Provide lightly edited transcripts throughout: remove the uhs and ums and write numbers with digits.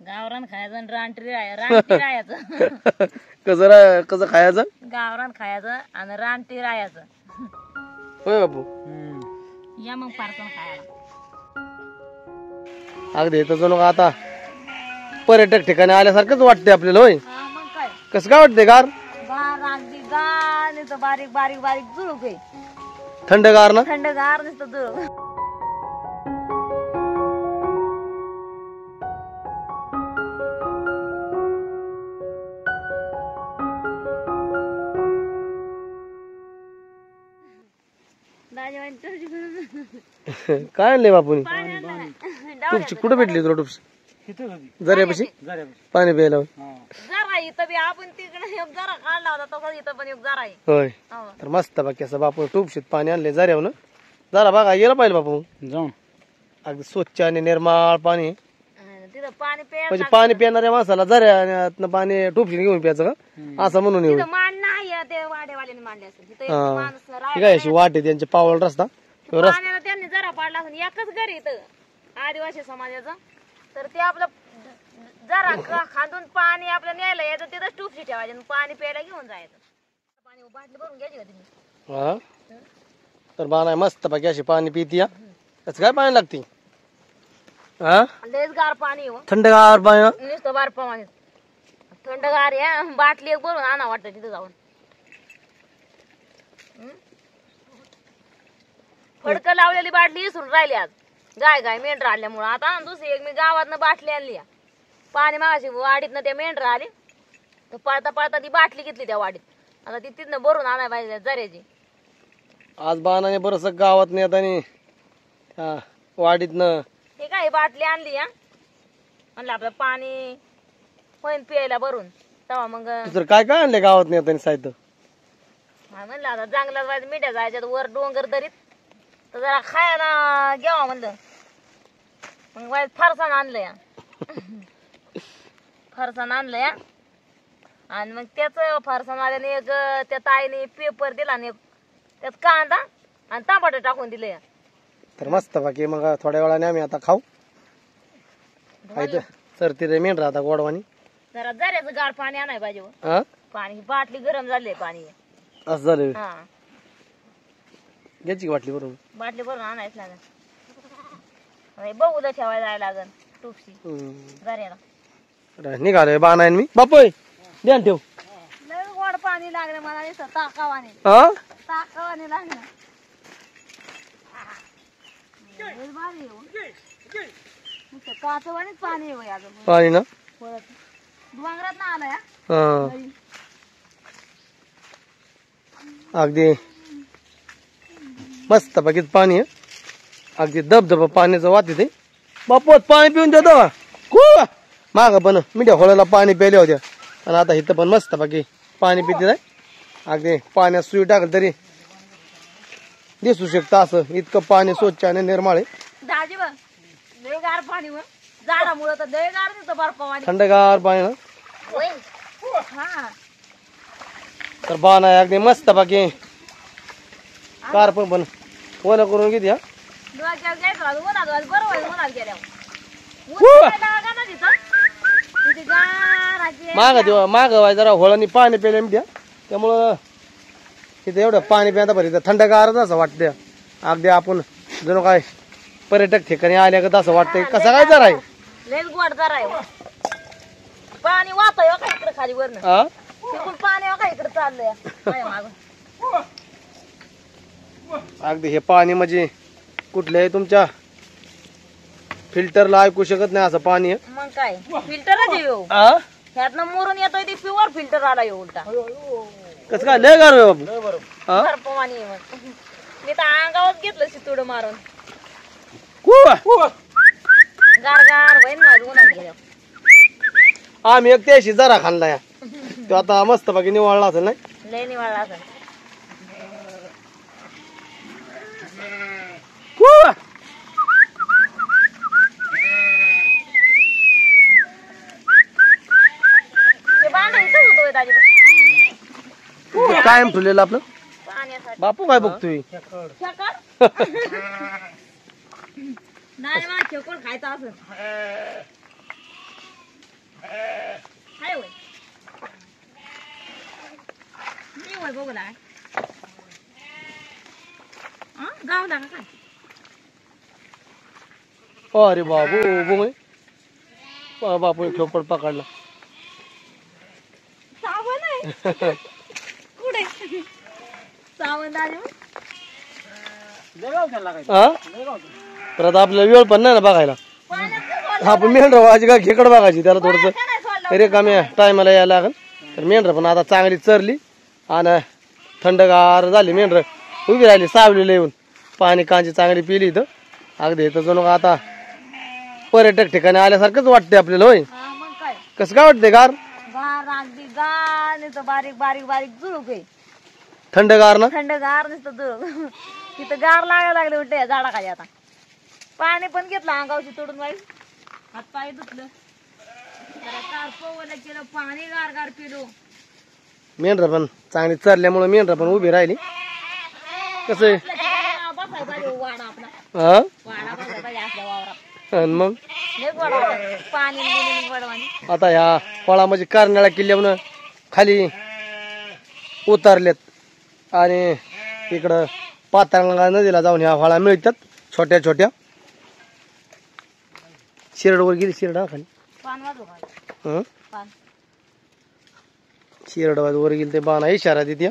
गावरान खायचं आणि रानटी राहायचं. कसं खायचं? गावरान खायचं आणि रानटी राहायचं. होय बापू. या मग पार्सन खायला. अगदी इथं जणू का आता पर्यटक ठिकाणी आल्यासारखंच वाटते आपल्याला. होय, मग काय कसं काय वाटते? गार गार अगदी गार नुसतं बारीक बारीक बारीक झुळूक आहे. थंडगार ना? थंडगार नुसतं झुळूक. काय आणले बापूनी? टुपची कुठं भेटली तुला टुपची? जऱ्यापाशी पाणी प्यायला. जरा इथं बी आपण तिकडे एक जरा काढला होता तो इथं पण एक जरा आहे. होय, तर मस्त बाकी असं बापू टुपशीत पाणी आणले जऱ्यावर ना. जरा बघा गेला पाहिजे बापू जाऊन. अगदी स्वच्छ आणि निर्मळ पाणी. तिथं पाणी म्हणजे पाणी पिणाऱ्या माणसाला जऱ्यातनं पाणी टुपशीने घेऊन प्यायचं का असं म्हणून येऊ. मान नाही ते वाडेवाल्याने मांडले असेल. काय अशी वाटे त्यांचे पावळ रस्ता पाण्याला त्यांनी जरा पाडला असेल. एकच घर इथं आदिवासी समाजाचं. तर ते आपलं जरा खांदून पाणी आपलं न्यायला यायचं तिथंच टुपशी ठेवायचं पाणी प्यायला घेऊन जायचं. पाणी बाटली भरून घ्यायची का तुम्ही? हा, तर बाणा मस्त बाकी अशी पाणी पिती. या त्याच काय पाणी लागते? हा, लयच गार पाणी हो. थंडगार पाणी ना? नुसतं बार पाणी थंडगार आहे. बाटली एक भरून आणा वाटतं तिथं जाऊन. फडकं लावलेली बाटली इसरून राहिली आज. गाय मेंढर आल्यामुळं. आता दुसरी एक मी गावातनं बाटली आणली. पाणी मागाशी वाडीतनं त्या मेंढर आली तर पळता पळता ती बाटली घेतली त्या वाडीत. आता ती तिथनं भरून आणाय पाहिजे जऱ्याची. आज बाणाने बरस गावात नेत आणि वाडीतनं हे काय बाटली आणली. म्हणलं आपलं पाणी होईन प्यायला भरून. तेव्हा मग दुसरं काय काय आणले गावात नेत आणि साहित्य? म्हणलं आता जंगलात व्हायचं मिठ्या जायच्यात वर डोंगर दरीत तर जरा खायला घ्यावा म्हणलं. मग वाईट फरसाण आणलंय. फरसाण आणलंय आणि मग त्याच फरसाण आल्याने एक त्या ताईने पेपर दिला आणि त्यात कांदा आणि टमाटर टाकून दिले. तर मस्त बाकी मग थोड्या वेळाने आम्ही आता खाऊ. सर तिथे मेंढरा आता गोडवानी जरा जऱ्याचं गार पाणी आणाय पाहिजे. पाणी बाटली गरम झाली पाणी असं झालं. हा, घ्यायची बाटली बरोबर. बाटली भरून आणायच लागेल. बघू उद्या ठेवायला जायला लागेल टुपशी जऱ्याला. निघालोय बाणा मी. बापू ध्यान ठेव. लय गोड पाणी लागलं मला नुसतं ताकावाने. ताकावाने लागलं. काचवानेच पाणी आहे अजून. पाणी ना डोंगरात ना आलाय. अगदी मस्त बाकीच पाणी आहे. अगदी धबधबा पाण्याचं वाहते ते. बापू पाणी पिऊन देतो का? खूप माग पण मिठ्या होळ्याला पाणी प्यायले होत्या आणि आता इथं पण मस्त बाकी पाणी पिते आहे. अगदी पाण्यात सुई टाकलं तरी दिसू शकतं असं इतकं पाणी स्वच्छ आणि निर्मळ आहे. दाजी बघ लय गार पाणी झाडामुळे तर लय गार दिसतं बर्फ पाणी. थंडगार पाणी ना. हा, तर बाण आहे अगदी मस्त बाकी कार पण ओला करून घेते. हा माग वाय जरा होळानी पाणी प्यायला द्या. त्यामुळं तिथे एवढं पाणी प्यायला बरं थंडगारच असं वाटतं. अगदी आपण जणू काय पर्यटक ठिकाणी आल्या का असं वाटतंय. कसं काय जरा आहे लयच गोड जरा आहे. पाणी वाहतंय का इकडे खाली वरनं. तिकडून पाणी का इकडे चाललंय मागं. अगदी हे पाणी म्हणजे कुठल्याही तुमच्या फिल्टरला ऐकू शकत नाही असं पाणी आहे. मग काय फिल्टरच येऊ ह्यातनं मोरून येतोय ते प्युअर फिल्टर आला उलटा. कसं काय लय गार बाबू. बर्फ पाणी मी तर अंगावर घेतलं शितुड मारून. गार गार होईन माझं उन्हात गेल्यावर. आम्ही एक त्याशी जरा खाल्ला या तो आता मस्त बाकी निवाळला असेल नाही. लय निवाळला असेल. कायम ठेवलेलं आपलं पाण्यासाठी. बापू काय बघतोय? नाही मला खेकड खायचं असं. बघू लागाय गावला का काय अरे बाबू बघ बापू ठोपट पकडला सावण आहे कुठे सावण आले हा परत आपल्याला वेळ पण नाही ना बघायला आपण मेंढर व्हायची का खेकड बघायची त्याला थोडस रिकाम्या टायमाला यायला लागल तर मेंढर पण आता चांगली चरली आणि थंडगार झाली मेंढर उभी राहिली सावलीला येऊन पाणी कांची चांगली पिली इथं अगदी इथं जणू का आता पर्यटक ठिकाणी आल्यासारखंच वाटतंय आपल्याला होय मग काय कसं काय वाटतंय गार गार अगदी गार नुसतं बारीक बारीक बारीक झुळूक आहे थंडगार ना थंडगार नुसतं झुळूक तिथं गार लागायला लागले उलटे या झाडाखाली आता पाणी पण घेतलं अंगावशी तोडून बाई हात पाय धुतलं जरा तारपवलं केलं पाणी गार गार पिलो मेंढर पण चांगली चरल्यामुळे मेंढर पण उभी राहिली कसं आहे बसाय पाहिजे वाडा आपला हा वाडा बसाय पाहिजे आपल्या वावरात आणि मग लय गोड वाटतं. पाणी बिणी गोडवानी आता ह्या फळा म्हणजे कारणाळा किल्ल्यावरून खाली उतरलेत आणि इकडं पाताळगंगा नदीला जाऊन ह्या फळा मिळतात छोट्या छोट्या शिरडवर गेली शिरडा खाली पान वाजू का हं पान शिरडवर वर गेली ते बाणा इशारा देते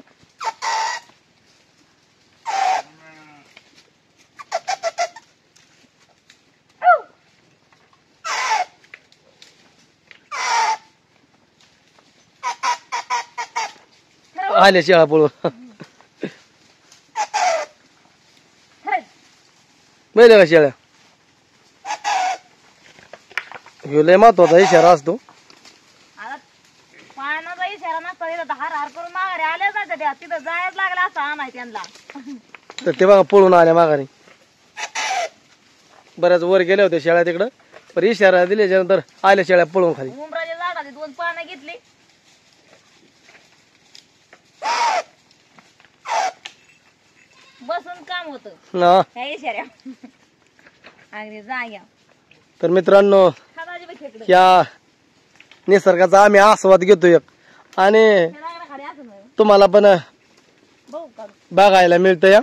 आल्या शेळा पळून बैल का शेळ्या ह्यो लय महत्वाचा इशारा असतो आता पाण्याचा इशारा नसता दिला तर हार हार करून माघारी आल्याच नाही त्या तिथं जायच लागला असता आणाय त्यांना तर ते बघा पळून आल्या माघारी बऱ्याच वर गेल्या होत्या शेळ्या तिकडं पण इशारा दिल्याच्या नंतर आल्या शेळ्या पळून खाली उमराच्या झाडाची 2 पानं घेतली बसून काम होत हा ह्या इशाऱ्या अगदी जाग्या तर मित्रांनो खादाची बघ खेकडं या निसर्गाचा आम्ही आस्वाद घेतोय आणि हे खाली असं नाही तुम्हाला पण बघू काढू बघायला मिळतं या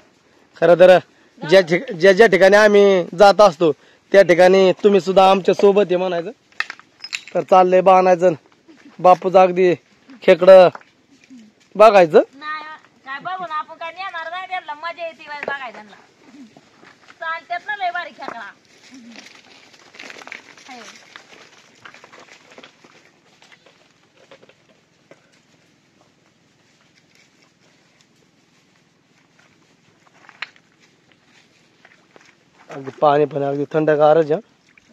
खरं तर ज्या ज्या ठिकाणी आम्ही जात असतो त्या ठिकाणी तुम्ही सुद्धा आमच्या सोबत आहे म्हणायचं तर चाललंय बाणायचं बापूच अगदी खेकड बघायचं नाही काय बघून आपण काय नेणार नाही त्यांना मजा येते बाई बघाय त्यांना चालतात ना लय बारीक खेकडा हाय. अगदी पाणी पण अगदी थंडगारच आहे.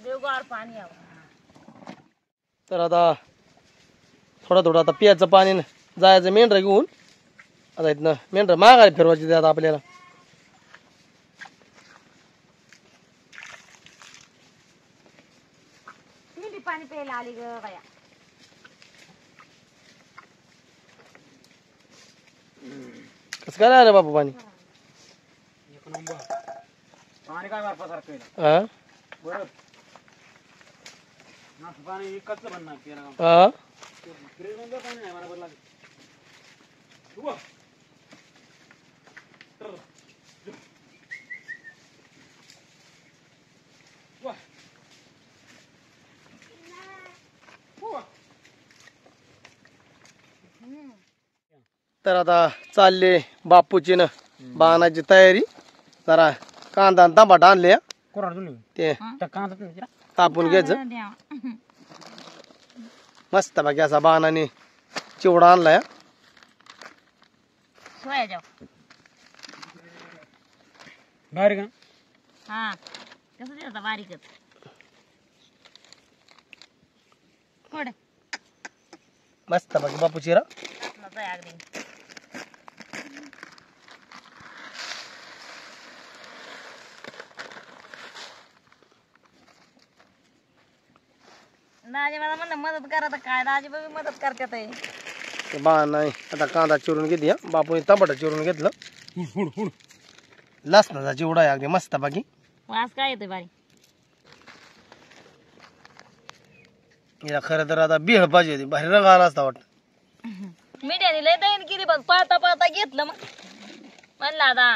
देवगार पाणी आहे तर आता थोडं आता पियाचं पाणी जायचं मेंढर घेऊन आता इथनं मेंढर माघारी फिरवायची आता आपल्याला किती पाणी प्यायला आली ग बाया कसं काय रे बापू पाणी पाणी काय मारपासारखं हा बरं पाणी विकतचं पण नाही पियाला हा फ्रीज मध्ये पाणी नाही मला बरं लागेल तर आता चालले बापूची न बाणाची तयारी जरा कांदा आणि टमाटा आणले कोराड तुम्ही ते त्या कांदा तापून घ्यायचं मस्त बाकी असा बाणाने चिवडा आणलाय सोया बारीक ना हा कसं द्यायचा बारीकच कोड मस्त बाकी बापू चिरा अगदी दाजी मला म्हणलं मदत करा तर काय दाजी बघ मदत करतात ते बाणा आता कांदा चिरून घेते बापूने टमाटा चिरून घेतलं लसणाचा चिवडा आहे अगदी मस्त बाकी वास काय येतोय बारी हिला खरं तर आता बिळ पाहिजे होती बाहेर रंग आला असता वाटत मिठ्याने लय दैन केली पण पाहता पाहता घेतलं मग म्हणलं आता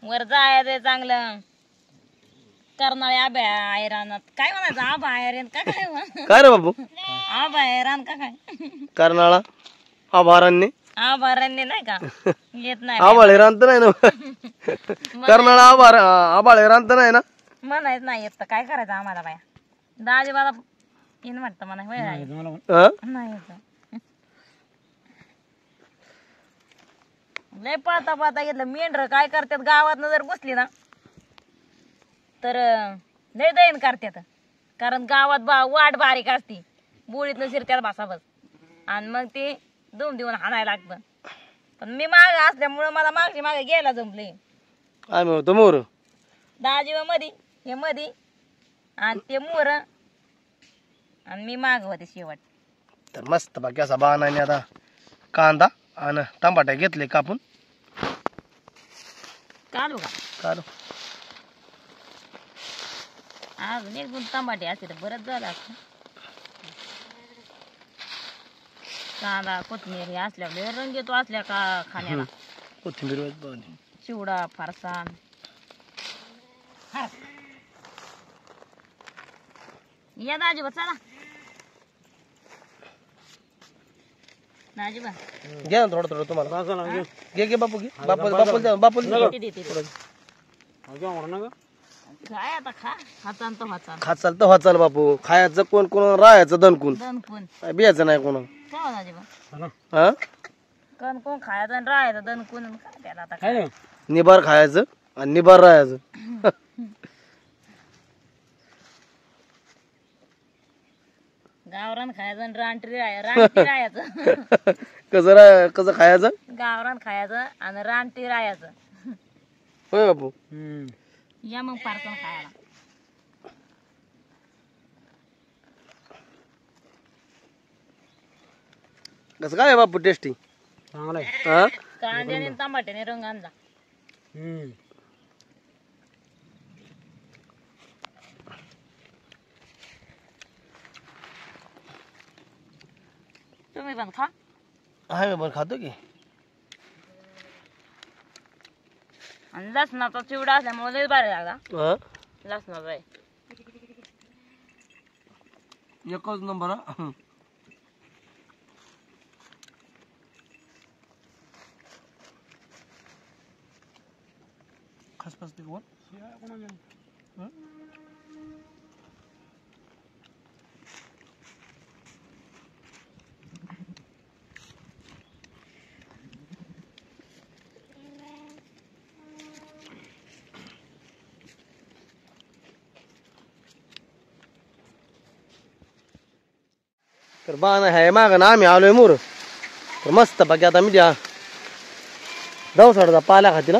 वर जायचं चांगलं करणारे आबा आयरानात काय म्हणायचं आबा आयरन का काय काय रे बापू आबा आयरान का काय कर्नाळा आभारांनी आभारांनी नाही का येत नाही आबाळे रांत नाही ना कर्नाळा आबाळे रांत नाही ना म्हणायचं नाही येत तर काय करायचं आम्हाला बाया दाजी मला येईन वाटतं मला होय राजी. हा? नाही येत लय पाहता पाहता घेतलं मेंढर काय करतात गावात जर घुसली ना तर लय दैन करतात कारण गावात वाट बारीक असती बुळीतनं शिरत्यात बसाबस आणि मग ते दोन देऊन हाणायला लागतं पण मी माग असल्यामुळं मला मागची मागे घ्यायला जमले आम्ही होतो मोर दाजी मधी हे मधी आणि ते मोर आणि मी माग होते शेवट तर मस्त बाकी असा बाणाने आता कांदा आणि टमाटा घेतले कापून काढू का काढू अजून एक दोन टमाटे असते तर बरंच झालं असतं कांदा कोथिंबीर असल्यावर रंग येतो असल्या का खाण्याला कोथिंबीर चिवडा फरसाण या दाजीबा चला दाजीबा घ्या ना थोडं थोडं तुम्हाला घे बापू घे बापू काय आता खा हातान तो हातान खात चालतं हा चाल बापू खायचं कोण कोण राहायचं दणकून दणकून बियाचं नाही कोण काय दाजीबा हा कण कोण खायचं आणि राहायचं दणकून आणि काय त्याला आता काय निबार खायचं आणि निबार राहायचं गावरान खायचं आणि रानटी राहायचं कसं खायचं गावरान खायचं आणि रानटी राहायचं होय बापू या मग पार्सन खायला कसं काय बापू टेस्टी चांगलाय हा कांद्याने आणि टमाट्याने रंग आणला तुम्ही पण खा हाय बरं खातो की आणि लसणाचा चिवडा असल्यामुळे लय भारी लागला हा लसणाचा आहे एकच नंबर हा खसखस ते कोण तर बाण आहे माग ना आम्ही आलोय मोर तर मस्त बाकी आता मी द्या दवसाडाचा पाला खाती ना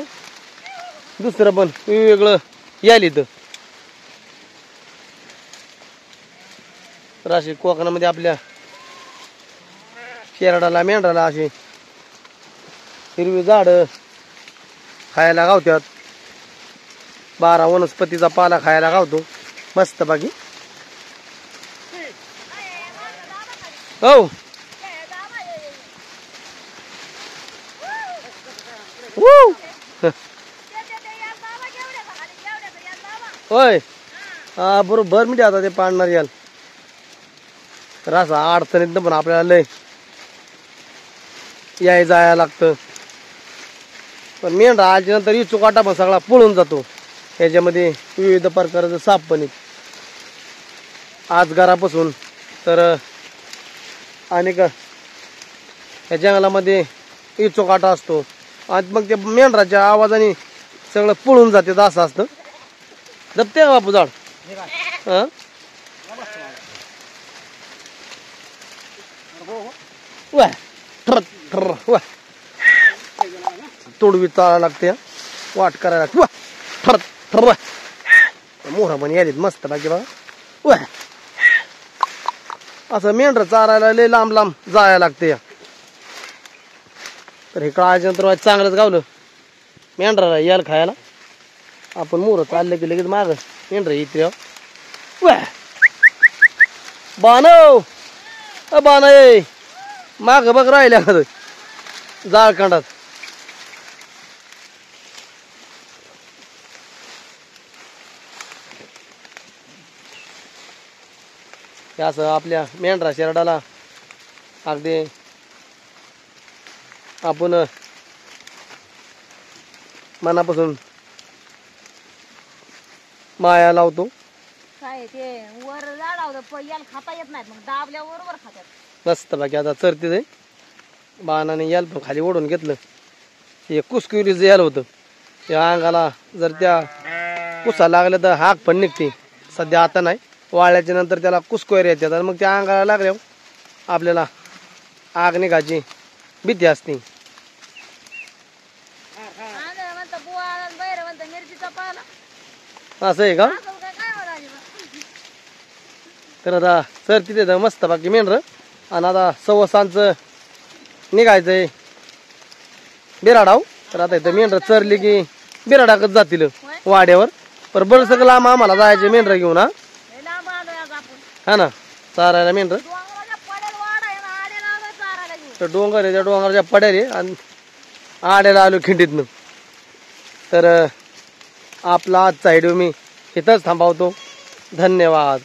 दुसरं पण वेगवेगळं यायला इथं तर अशी कोकणामध्ये आपल्या शेरडाला मेंढराला अशी हिरवी झाडं खायला गावतात 12 वनस्पतीचा पाला खायला गावतो मस्त बाकी हो होय हा बरोबर मी आता ते पाडणार याल तर असं अडचणीत पण आपल्याला लय याय जायला लागतं पण मेंढरा आल्याच्या नंतर ही चुकाटा पण सगळा पळून जातो याच्यामध्ये विविध प्रकारचं साप पण आज घरापासून तर अनेक या जंगलामध्ये इचोकाटा असतो आणि मग ते मेंढराच्या आवाजाने सगळं पळून जाते असं असतं जपते का बापू झाड हा तोडवी चालायला लागते वाट करायला लागते मोहरा पण यायलेत मस्त बाकी बघा असं मेंढर चारायला लय लांब लांब जायला लागते तर हे काळाच्या चांगलंच गावलं मेंढराला यायला खायला आपण मोर चाललं की लगेच माग मेंढर येते बाणव बाण माग बघ राहिल्या जाळखंडात. हे असं आपल्या मेंढरा शेरडाला अगदी आपण मनापासून माया लावतो. काय ते वर लावलं याला खाता येत नाहीत, मग दाबल्या वर खात्यात. मस्त बाकी आता चरते ते बाणाने याल पण खाली ओढून घेतलं. हे कुसकुरीचं याल होतं, त्या अंगाला जर त्या कुसा लागल्या तर हाक पण निघते. सध्या आता नाही, वाळल्याच्या नंतर त्याला कुसकोयर येतात आणि मग त्या अंगाला लागल्यावर आपल्याला आग निघायची भीती असते. असं आहे का? तर आता सर तिथे मस्त बाकी मेंढर आणि आता 6:15 निघायचंय बिराडाव. तर आता इथं मेंढर चरली की बिराडाकच जातील वाड्यावर. पर बरं सगळं लांब आम्हाला जायचे मेंढर घेऊन. हा ना, चारायला मेंढर तर डोंगर आहे, त्या डोंगराच्या पड्याले आणि आड्याला आलो खिंडीतनं. तर आपला आजचा व्हिडिओ मी इथंच थांबवतो. धन्यवाद.